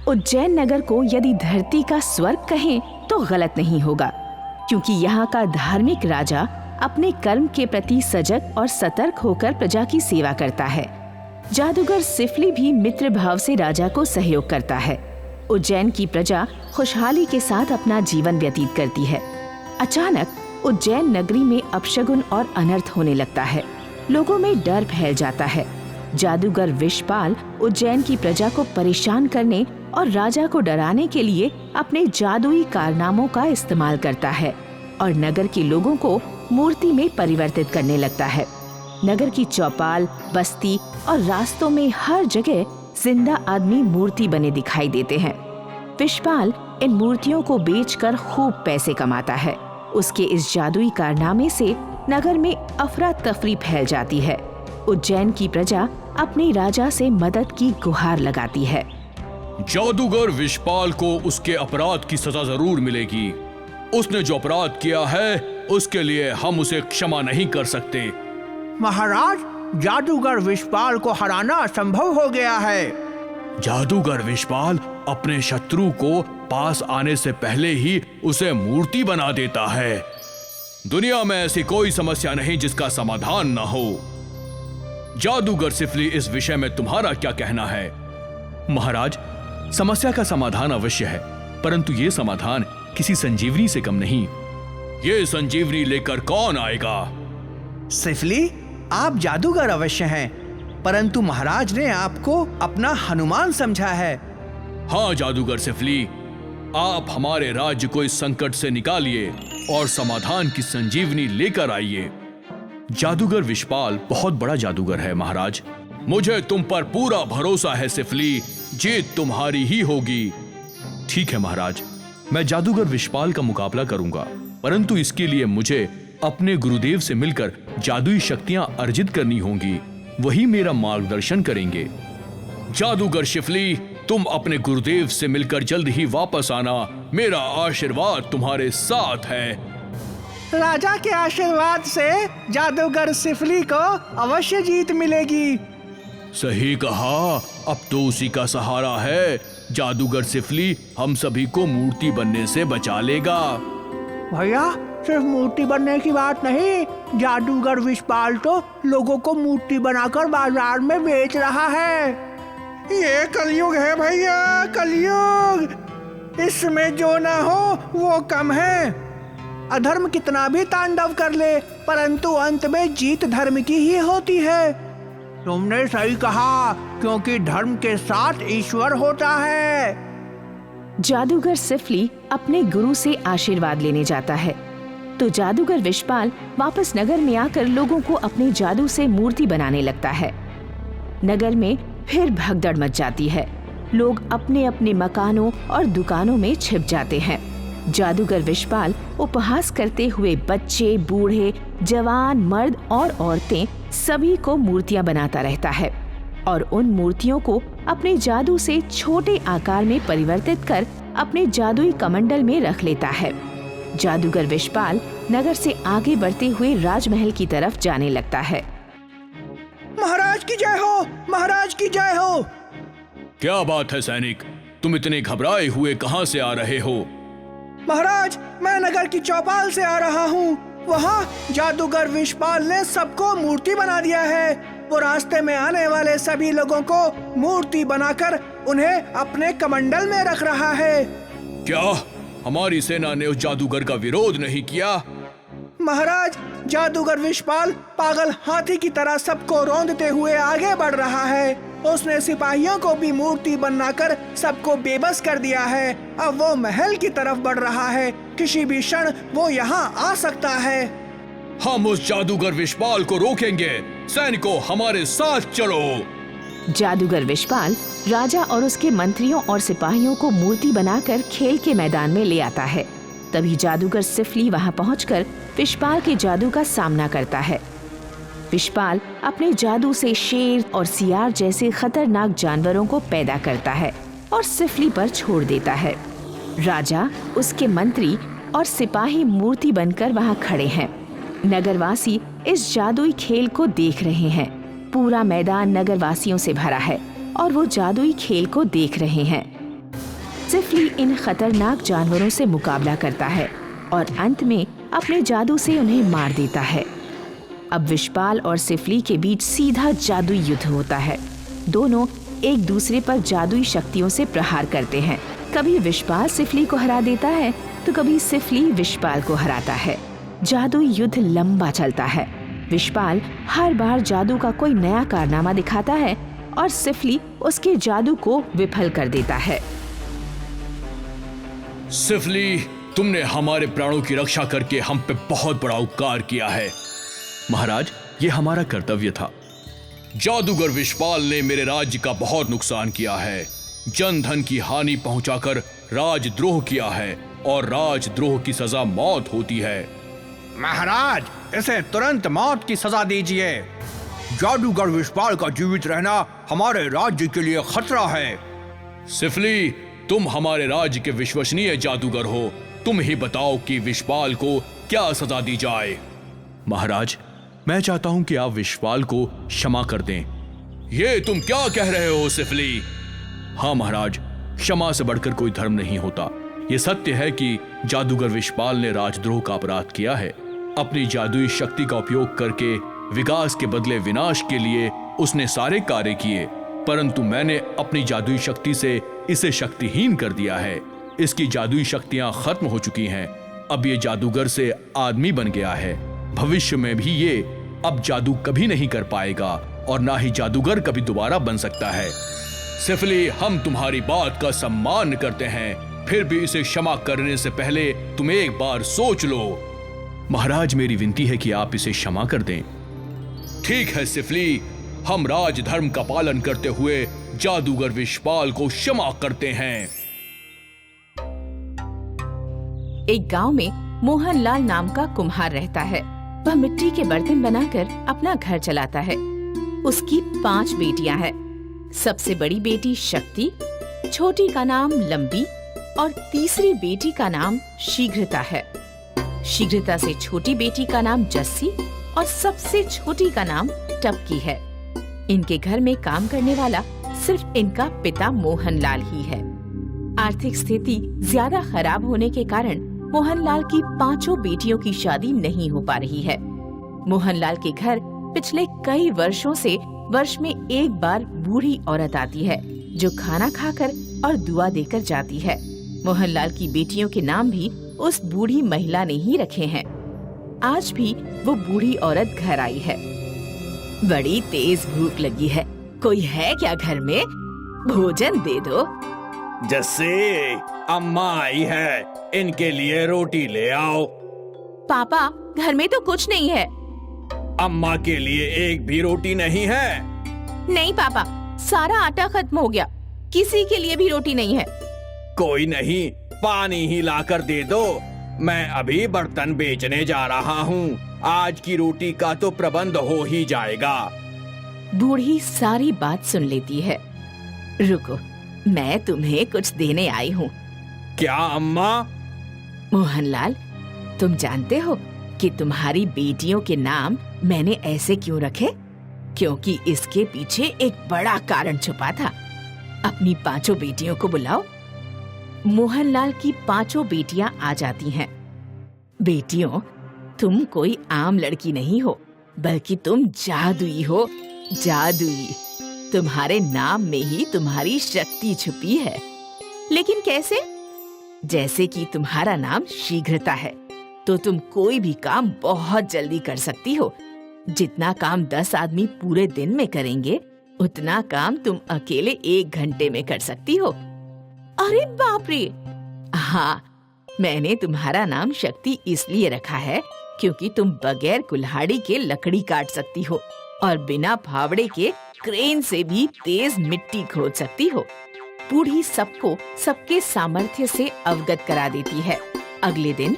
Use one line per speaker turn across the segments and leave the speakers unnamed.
उज्जैन नगर को यदि धरती का स्वर्ग कहें तो गलत नहीं होगा, क्योंकि यहाँ का धार्मिक राजा अपने कर्म के प्रति सजग और सतर्क होकर प्रजा की सेवा करता है। जादूगर सिफली भी मित्र भाव से राजा को सहयोग करता है। उज्जैन की प्रजा खुशहाली के साथ अपना जीवन व्यतीत करती है। अचानक उज्जैन नगरी में अपशगुन और अनर्थ होने लगता है। लोगों में डर फैल जाता है। जादूगर विषपाल उज्जैन की प्रजा को परेशान करने और राजा को डराने के लिए अपने जादुई कारनामों का इस्तेमाल करता है और नगर के लोगों को मूर्ति में परिवर्तित करने लगता है। नगर की चौपाल, बस्ती और रास्तों में हर जगह जिंदा आदमी मूर्ति बने दिखाई देते हैं। विषपाल इन मूर्तियों को बेचकर खूब पैसे कमाता है। उसके इस जादुई कारनामे से नगर में अफरा तफरी फैल जाती है। उज्जैन की प्रजा अपने राजा से मदद की गुहार लगाती है।
जादूगर विषपाल को उसके अपराध की सजा जरूर मिलेगी। उसने जो अपराध किया है उसके लिए हम उसे क्षमा नहीं कर सकते।
महाराज, जादूगर विषपाल को हराना असंभव हो गया है।
जादूगर विषपाल अपने शत्रु को पास आने से पहले ही उसे मूर्ति बना देता है। दुनिया में ऐसी कोई समस्या नहीं जिसका समाधान न हो। जादूगर सिफली, इस विषय में तुम्हारा क्या कहना है? महाराज, समस्या का समाधान अवश्य है, परंतु ये समाधान किसी संजीवनी से कम नहीं। ये संजीवनी लेकर कौन आएगा?
सिफली, आप जादूगर अवश्य हैं, परंतु महाराज ने आपको अपना हनुमान समझा है।
हाँ जादूगर सिफली, आप हमारे राज्य को इस संकट से निकालिए और समाधान की संजीवनी लेकर आइए। जादूगर विषपाल बहुत बड़ा जादूगर है महाराज। मुझे तुम पर पूरा भरोसा है सिफली, जीत तुम्हारी ही होगी। ठीक है महाराज, मैं जादूगर विषपाल का मुकाबला करूंगा, परंतु इसके लिए मुझे अपने गुरुदेव से मिलकर जादुई शक्तियां अर्जित करनी होंगी। वही मेरा मार्गदर्शन करेंगे। जादूगर सिफली, तुम अपने गुरुदेव से मिलकर जल्द ही वापस आना। मेरा आशीर्वाद तुम्हारे साथ है।
राजा के आशीर्वाद से जादूगर सिफली को अवश्य जीत मिलेगी।
सही कहा, अब तो उसी का सहारा है। जादूगर सिफली हम सभी को मूर्ति बनने से बचा लेगा।
भैया, सिर्फ मूर्ति बनने की बात नहीं, जादूगर विषपाल तो लोगों को मूर्ति बनाकर बाजार में बेच रहा है। ये कलयुग है भैया, कलयुग। इसमें जो ना हो वो कम है। अधर्म कितना भी तांडव कर ले, परंतु अंत में जीत धर्म की ही होती है। तुमने सही कहा, क्योंकि धर्म के साथ ईश्वर होता है।
जादूगर सिफली अपने गुरु से आशीर्वाद लेने जाता है तो जादूगर विषपाल वापस नगर में आकर लोगों को अपने जादू से मूर्ति बनाने लगता है। नगर में फिर भगदड़ मच जाती है। लोग अपने अपने मकानों और दुकानों में छिप जाते हैं। जादूगर विषपाल उपहास करते हुए बच्चे, बूढ़े, जवान, मर्द और औरतें सभी को मूर्तियां बनाता रहता है और उन मूर्तियों को अपने जादू से छोटे आकार में परिवर्तित कर अपने जादुई कमंडल में रख लेता है। जादूगर विषपाल नगर से आगे बढ़ते हुए राजमहल की तरफ जाने लगता है।
महाराज की जय हो, महाराज की जय हो।
क्या बात है सैनिक, तुम इतने घबराए हुए कहां से आ रहे हो?
महाराज, मैं नगर की चौपाल से आ रहा हूँ। वहाँ जादूगर विषपाल ने सबको मूर्ति बना दिया है। वो रास्ते में आने वाले सभी लोगों को मूर्ति बनाकर उन्हें अपने कमंडल में रख रहा है।
क्या हमारी सेना ने उस जादूगर का विरोध नहीं किया?
महाराज, जादूगर विषपाल पागल हाथी की तरह सबको रौंदते हुए आगे बढ़ रहा है। उसने सिपाहियों को भी मूर्ति बनाकर सबको बेबस कर दिया है। अब वो महल की तरफ बढ़ रहा है। किसी भी क्षण वो यहाँ आ सकता है।
हम उस जादूगर विषपाल को रोकेंगे। सैनिकों, हमारे साथ चलो।
जादूगर विषपाल राजा और उसके मंत्रियों और सिपाहियों को मूर्ति बनाकर खेल के मैदान में ले आता है। तभी जादूगर सिफली वहां पहुंचकर विषपाल के जादू का सामना करता है। विषपाल अपने जादू से शेर और सियार जैसे खतरनाक जानवरों को पैदा करता है और सिफली पर छोड़ देता है। राजा, उसके मंत्री और सिपाही मूर्ति बनकर वहां खड़े हैं। नगरवासी इस जादुई खेल को देख रहे हैं। पूरा मैदान नगरवासियों से भरा है और वो जादुई खेल को देख रहे हैं। सिफली इन खतरनाक जानवरों से मुकाबला करता है और अंत में अपने जादू से उन्हें मार देता है। अब विशपाल और सिफली के बीच सीधा जादुई युद्ध होता है। दोनों एक दूसरे पर जादुई शक्तियों से प्रहार करते हैं। कभी विशपाल सिफली को हरा देता है तो कभी सिफली विशपाल को हराता है। जादुई युद्ध लंबा चलता है। विशपाल हर बार जादू का कोई नया कारनामा दिखाता है और सिफली उसके जादू को विफल कर देता है।
सिफली, तुमने हमारे प्राणों की रक्षा करके हम पे बहुत बड़ा उपकार किया है। महाराज, ये हमारा कर्तव्य था। जादूगर विशपाल ने मेरे राज्य का बहुत नुकसान किया है, जन धन की हानि पहुंचाकर राजद्रोह किया है और राजद्रोह की सजा मौत होती है।
महाराज, इसे तुरंत मौत की सजा दीजिए। जादूगर विशपाल का जीवित रहना हमारे राज्य के लिए खतरा है।
सिफली, तुम हमारे राज्य के विश्वसनीय जादूगर हो, तुम ही बताओ कि विशपाल को क्या सजा दी जाए। महाराज, मैं चाहता हूं कि आप विशपाल को क्षमा कर दें। ये तुम क्या कह रहे हो सिफली? हाँ महाराज, क्षमा से बढ़कर कोई धर्म नहीं होता। ये सत्य है कि जादूगर विशपाल ने राजद्रोह का अपराध किया है। अपनी जादुई शक्ति का उपयोग करके विकास के बदले विनाश के लिए उसने सारे कार्य किए, परंतु मैंने अपनी जादुई शक्ति से इसे शक्तिहीन कर दिया है। इसकी जादुई शक्तियां खत्म हो चुकी हैं। अब ये जादूगर से आदमी बन गया है। भविष्य में भी ये अब जादू कभी नहीं कर पाएगा और ना ही जादूगर कभी दोबारा बन सकता है। सिफली, हम तुम्हारी बात का सम्मान करते हैं, फिर भी इसे क्षमा करने से पहले तुम एक बार सोच लो। महाराज, मेरी विनती है कि आप इसे क्षमा कर दें। ठीक है सिफली, हम राजधर्म का पालन करते हुए जादूगर विशपाल को क्षमा करते हैं।
एक गांव में मोहनलाल नाम का कुम्हार रहता है। वह मिट्टी के बर्तन बनाकर अपना घर चलाता है। उसकी 5 बेटियां हैं। सबसे बड़ी बेटी शक्ति, छोटी का नाम लंबी और तीसरी बेटी का नाम शीघ्रता है। शीघ्रता से छोटी बेटी का नाम जस्सी और सबसे छोटी का नाम टपकी है। इनके घर में काम करने वाला सिर्फ इनका पिता मोहनलाल ही है। आर्थिक स्थिति ज्यादा खराब होने के कारण मोहनलाल की 5 बेटियों की शादी नहीं हो पा रही है। मोहनलाल के घर पिछले कई वर्षों से वर्ष में एक बार बूढ़ी औरत आती है जो खाना खाकर और दुआ देकर जाती है। मोहनलाल की बेटियों के नाम भी उस बूढ़ी महिला ने ही रखे हैं। आज भी वो बूढ़ी औरत घर आई है। बड़ी तेज भूख लगी है, कोई है क्या घर में? भोजन दे दो।
जस्सी, अम्मा आई है, इनके लिए रोटी ले आओ।
पापा, घर में तो कुछ नहीं है।
अम्मा के लिए एक भी रोटी नहीं है?
नहीं पापा, सारा आटा खत्म हो गया, किसी के लिए भी रोटी नहीं है।
कोई नहीं, पानी ही लाकर दे दो। मैं अभी बर्तन बेचने जा रहा हूँ, आज की रोटी का तो प्रबंध हो ही जाएगा।
बूढ़ी सारी बात सुन लेती है। रुको, मैं तुम्हें कुछ देने आई हूँ।
क्या अम्मा?
मोहनलाल, तुम जानते हो कि तुम्हारी बेटियों के नाम मैंने ऐसे क्यों रखे? क्योंकि इसके पीछे एक बड़ा कारण छुपा था। अपनी 5 बेटियों को बुलाओ। मोहनलाल की 5 बेटियां आ जाती हैं। बेटियों, तुम कोई आम लड़की नहीं हो, बल्कि तुम जादुई हो, जादुई। तुम्हारे नाम में ही तुम्हारी शक्ति छुपी है। लेकिन कैसे? जैसे कि तुम्हारा नाम शीघ्रता है, तो तुम कोई भी काम बहुत जल्दी कर सकती हो। जितना काम 10 आदमी पूरे दिन में करेंगे, उतना काम तुम अकेले 1 घंटे में कर सकती हो। अरे बाप रे! हाँ, मैंने तुम्हारा नाम शक्ति इसलिए रखा है क्योंकि तुम बगैर कुल्हाड़ी के लकड़ी काट सकती हो और बिना फावड़े के क्रेन से भी तेज मिट्टी खोद सकती हो। बूढ़ी सबको सबके सामर्थ्य से अवगत करा देती है। अगले दिन,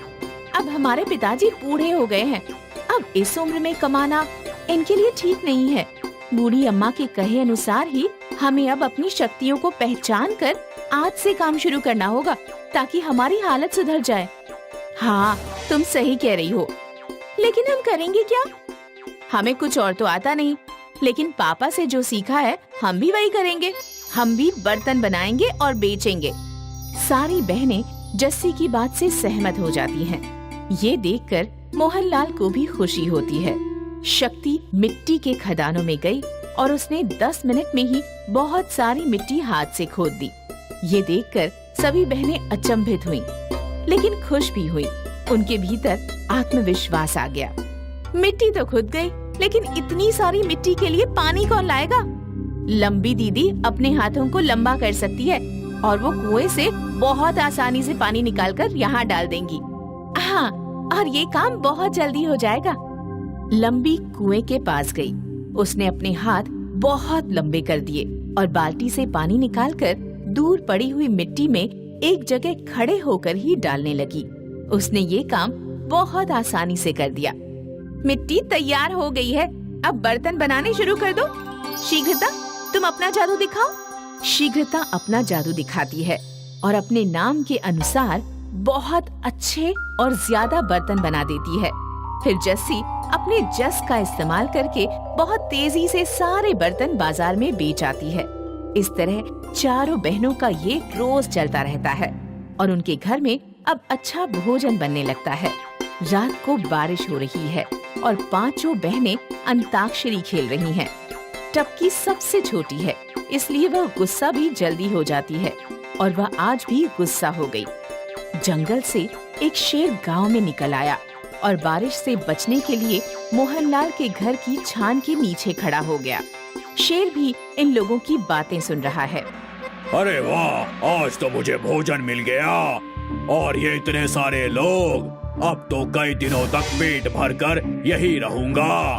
अब हमारे पिताजी बूढ़े हो गए हैं, अब इस उम्र में कमाना इनके लिए ठीक नहीं है। बूढ़ी अम्मा के कहे अनुसार ही हमें अब अपनी शक्तियों को पहचान कर आज से काम शुरू करना होगा ताकि हमारी हालत सुधर जाए। हाँ, तुम सही कह रही हो, लेकिन हम करेंगे क्या? हमें कुछ और तो आता नहीं, लेकिन पापा से जो सीखा है हम भी वही करेंगे। हम भी बर्तन बनाएंगे और बेचेंगे। सारी बहनें जस्सी की बात से सहमत हो जाती हैं। ये देखकर मोहनलाल को भी खुशी होती है। शक्ति मिट्टी के खदानों में गई और उसने 10 मिनट में ही बहुत सारी मिट्टी हाथ से खोद दी। ये देखकर सभी बहनें अचंभित हुईं, लेकिन खुश भी हुई। उनके भीतर आत्मविश्वास आ गया। मिट्टी तो खुद गई, लेकिन इतनी सारी मिट्टी के लिए पानी कौन लाएगा? लंबी दीदी अपने हाथों को लंबा कर सकती है और वो कुएं से बहुत आसानी से पानी निकालकर यहाँ डाल देंगी। हाँ, और ये काम बहुत जल्दी हो जाएगा। लंबी कुएं के पास गई। उसने अपने हाथ बहुत लंबे कर दिए और बाल्टी से पानी निकालकर दूर पड़ी हुई मिट्टी में एक जगह खड़े होकर ही डालने लगी। उसने ये काम बहुत आसानी से कर दिया। मिट्टी तैयार हो गई है, अब बर्तन बनाने शुरू कर दो। शीघ्रता, तुम अपना जादू दिखाओ। शीघ्रता अपना जादू दिखाती है और अपने नाम के अनुसार बहुत अच्छे और ज्यादा बर्तन बना देती है। फिर जस्सी अपने जस का इस्तेमाल करके बहुत तेजी से सारे बर्तन बाजार में बेच आती है। इस तरह चारों बहनों का ये रोज चलता रहता है और उनके घर में अब अच्छा भोजन बनने लगता है। रात को बारिश हो रही है और पांचों बहनें अंताक्षरी खेल रही हैं। टपकी सबसे छोटी है, इसलिए वह गुस्सा भी जल्दी हो जाती है और वह आज भी गुस्सा हो गई। जंगल से एक शेर गांव में निकल आया और बारिश से बचने के लिए मोहनलाल के घर की छान के नीचे खड़ा हो गया। शेर भी इन लोगों की बातें सुन रहा है।
अरे वाह, आज तो मुझे भोजन मिल गया और ये इतने सारे लोग। अब तो कई दिनों तक पेट भरकर यही रहूंगा।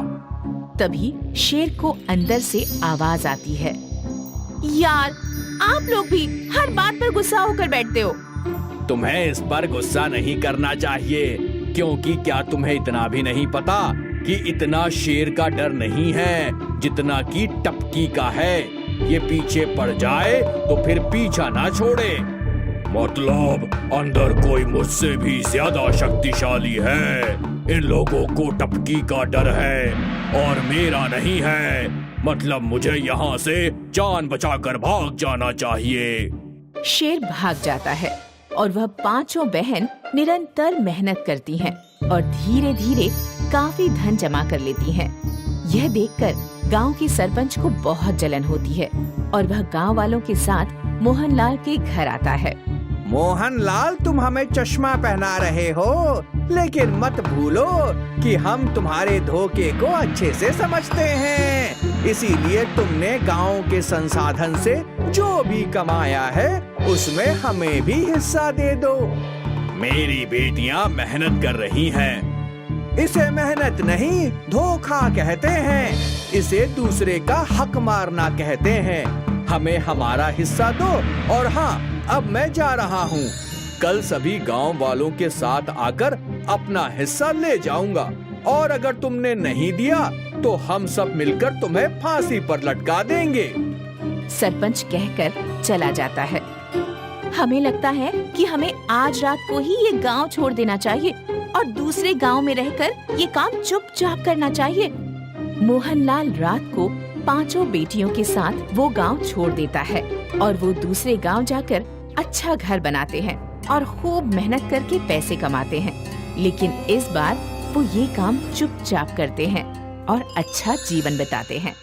तभी शेर को अंदर से आवाज आती है, यार, आप लोग भी हर बात पर गुस्सा होकर बैठते हो।
तुम्हें इस पर गुस्सा नहीं करना चाहिए, क्योंकि क्या तुम्हें इतना भी नहीं पता कि इतना शेर का डर नहीं है जितना कि टपकी का है। ये पीछे पड़ जाए तो फिर पीछा ना छोड़े। मतलब अंदर कोई मुझसे भी ज्यादा शक्तिशाली है। इन लोगों को टपकी का डर है और मेरा नहीं है। मतलब मुझे यहाँ से जान बचाकर भाग जाना चाहिए।
शेर भाग जाता है और वह पांचों बहन निरंतर मेहनत करती हैं और धीरे धीरे काफी धन जमा कर लेती हैं। यह देखकर गांव की सरपंच को बहुत जलन होती है और वह गांव वालों के साथ मोहनलाल के घर आता है।
मोहनलाल, तुम हमें चश्मा पहना रहे हो, लेकिन मत भूलो कि हम तुम्हारे धोखे को अच्छे से समझते हैं। इसीलिए तुमने गांव के संसाधन से जो भी कमाया है उसमें हमें भी हिस्सा दे दो।
मेरी बेटियां मेहनत कर रही हैं।
इसे मेहनत नहीं, धोखा कहते हैं। इसे दूसरे का हक मारना कहते हैं। हमें हमारा हिस्सा दो। और हाँ, अब मैं जा रहा हूँ। कल सभी गांव वालों के साथ आकर अपना हिस्सा ले जाऊंगा और अगर तुमने नहीं दिया तो हम सब मिलकर तुम्हें फांसी पर लटका देंगे।
सरपंच कहकर चला जाता है। हमें लगता है कि हमें आज रात को ही ये गांव छोड़ देना चाहिए और दूसरे गांव में रहकर ये काम चुपचाप करना चाहिए। मोहनलाल रात को पांचों बेटियों के साथ वो गांव छोड़ देता है और वो दूसरे गांव जाकर अच्छा घर बनाते हैं और खूब मेहनत करके पैसे कमाते हैं। लेकिन इस बार वो ये काम चुपचाप करते हैं और अच्छा जीवन बिताते हैं।